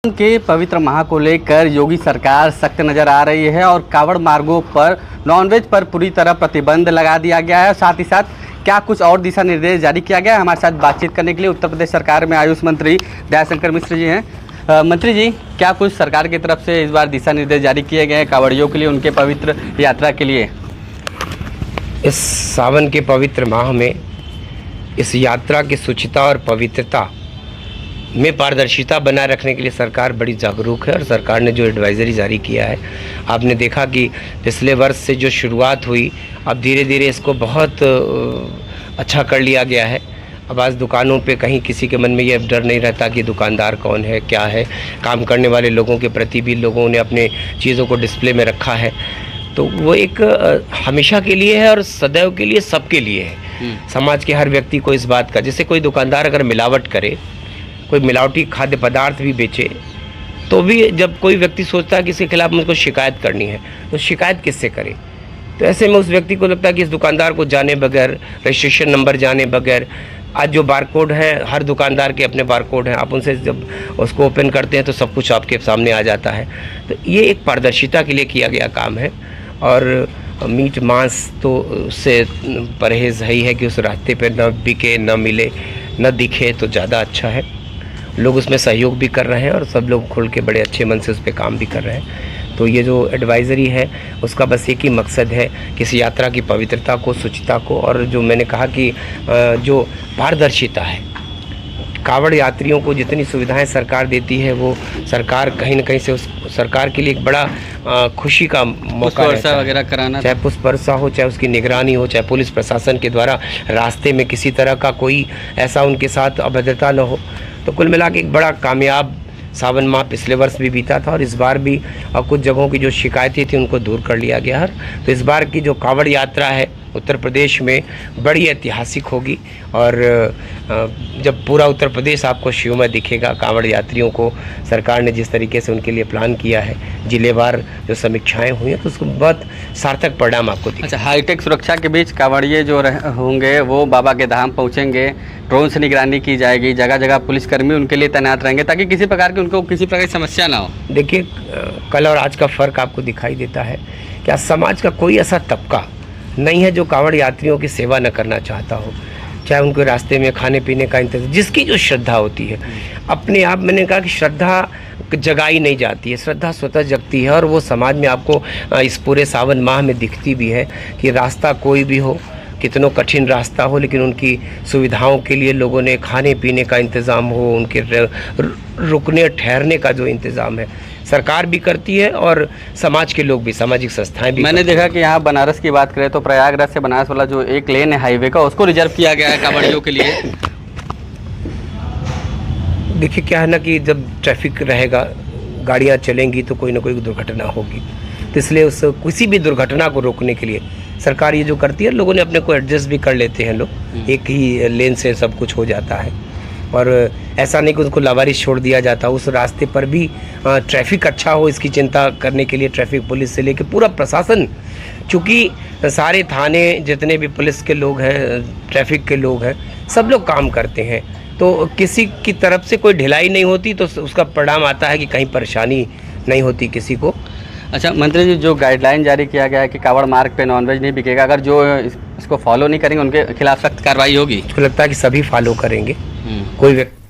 के पवित्र माह को लेकर योगी सरकार सख्त नजर आ रही है और कावड़ मार्गों पर नॉनवेज पर पूरी तरह प्रतिबंध लगा दिया गया है। साथ ही साथ क्या कुछ और दिशा निर्देश जारी किया गया है, हमारे साथ बातचीत करने के लिए उत्तर प्रदेश सरकार में आयुष मंत्री दयाशंकर मिश्र जी हैं। मंत्री जी, क्या कुछ सरकार की तरफ से इस बार दिशा निर्देश जारी किए गए हैं कावड़ियों के लिए, उनके पवित्र यात्रा के लिए? इस सावन के पवित्र माह में इस यात्रा की शुचिता और पवित्रता में पारदर्शिता बनाए रखने के लिए सरकार बड़ी जागरूक है और सरकार ने जो एडवाइज़री जारी किया है, आपने देखा कि पिछले वर्ष से जो शुरुआत हुई, अब धीरे धीरे इसको बहुत अच्छा कर लिया गया है। अब आज दुकानों पे कहीं किसी के मन में ये डर नहीं रहता कि दुकानदार कौन है, क्या है। काम करने वाले लोगों के प्रति भी लोगों ने अपने चीज़ों को डिस्प्ले में रखा है, तो वो एक हमेशा के लिए है और सदैव के लिए, सबके लिए है। समाज के हर व्यक्ति को इस बात का, जैसे कोई दुकानदार अगर मिलावट करे, कोई मिलावटी खाद्य पदार्थ भी बेचे, तो भी जब कोई व्यक्ति सोचता है कि इसके खिलाफ मुझको शिकायत करनी है, तो शिकायत किससे करे? तो ऐसे में उस व्यक्ति को लगता है कि इस दुकानदार को जाने बगैर, रजिस्ट्रेशन नंबर जाने बगैर, आज जो बारकोड है, हर दुकानदार के अपने बारकोड हैं, आप उनसे जब उसको ओपन करते हैं तो सब कुछ आपके सामने आ जाता है। तो ये एक पारदर्शिता के लिए किया गया काम है। और मीट मांस तो से परहेज़ है ही है कि उस रास्ते पे न बिके, न मिले, न दिखे तो ज़्यादा अच्छा है। लोग उसमें सहयोग भी कर रहे हैं और सब लोग खुल के बड़े अच्छे मन से उस पर काम भी कर रहे हैं। तो ये जो एडवाइज़री है उसका बस एक ही मकसद है कि इस यात्रा की पवित्रता को, शुचिता को, और जो मैंने कहा कि जो पारदर्शिता है, कावड़ यात्रियों को जितनी सुविधाएं सरकार देती है वो सरकार कहीं ना कहीं से उस सरकार के लिए एक बड़ा खुशी का मौका रहता है। वगैरह कराना, चाहे पुष्प वर्षा हो, चाहे उसकी निगरानी हो, चाहे पुलिस प्रशासन के द्वारा रास्ते में किसी तरह का कोई ऐसा उनके साथ अभद्रता न हो। तो कुल मिला के एक बड़ा कामयाब सावन माह पिछले वर्ष भी बीता था और इस बार भी कुछ जगहों की जो शिकायतें थी उनको दूर कर लिया गया है। तो इस बार की जो कावड़ यात्रा है उत्तर प्रदेश में बड़ी ऐतिहासिक होगी और जब पूरा उत्तर प्रदेश आपको शिवमय दिखेगा, कावड़ यात्रियों को सरकार ने जिस तरीके से उनके लिए प्लान किया है, जिलेवार जो समीक्षाएं हुई हैं, तो उसको बहुत सार्थक परिणाम आपको दिखेगा। अच्छा, हाईटेक सुरक्षा के बीच कावड़िए जो होंगे वो बाबा के धाम पहुंचेंगे, ड्रोन से निगरानी की जाएगी, जगह जगह पुलिसकर्मी उनके लिए तैनात रहेंगे ताकि किसी प्रकार की उनको किसी प्रकार की समस्या ना हो। देखिए, कल और आज का फ़र्क आपको दिखाई देता है कि आज समाज का कोई ऐसा तबका नहीं है जो कावड़ यात्रियों की सेवा न करना चाहता हो। चाहे उनके रास्ते में खाने पीने का इंतजाम, जिसकी जो श्रद्धा होती है, अपने आप मैंने कहा कि श्रद्धा जगाई नहीं जाती है, श्रद्धा स्वतः जगती है और वो समाज में आपको इस पूरे सावन माह में दिखती भी है कि रास्ता कोई भी हो, कितनों कठिन रास्ता हो, लेकिन उनकी सुविधाओं के लिए लोगों ने खाने पीने का इंतज़ाम हो, उनके रुकने ठहरने का जो इंतज़ाम है सरकार भी करती है और समाज के लोग भी, सामाजिक संस्थाएं भी। मैंने देखा कि यहाँ बनारस की बात करें तो प्रयागराज से बनारस वाला जो एक लेन है हाईवे का, उसको रिजर्व किया गया है कावड़ियों के लिए। देखिए, क्या है ना कि जब ट्रैफिक रहेगा, गाड़ियाँ चलेंगी तो कोई ना कोई दुर्घटना होगी, तो इसलिए उस किसी भी दुर्घटना को रोकने के लिए सरकार ये जो करती है, लोगों ने अपने को एडजस्ट भी कर लेते हैं, लोग एक ही लेन से सब कुछ हो जाता है। और ऐसा नहीं कि उनको लावारिश छोड़ दिया जाता, उस रास्ते पर भी ट्रैफिक अच्छा हो, इसकी चिंता करने के लिए ट्रैफिक पुलिस से लेकर पूरा प्रशासन, चूँकि सारे थाने जितने भी पुलिस के लोग हैं, ट्रैफिक के लोग हैं, सब लोग काम करते हैं, तो किसी की तरफ से कोई ढिलाई नहीं होती, तो उसका परिणाम आता है कि कहीं परेशानी नहीं होती किसी को। अच्छा मंत्री जी, जो गाइडलाइन जारी किया गया है कि कावड़ मार्ग पे नॉनवेज नहीं बिकेगा, अगर जो इसको फॉलो नहीं करेंगे उनके खिलाफ सख्त कार्रवाई होगी? मुझको लगता है कि सभी फॉलो करेंगे। कोई व्यक्ति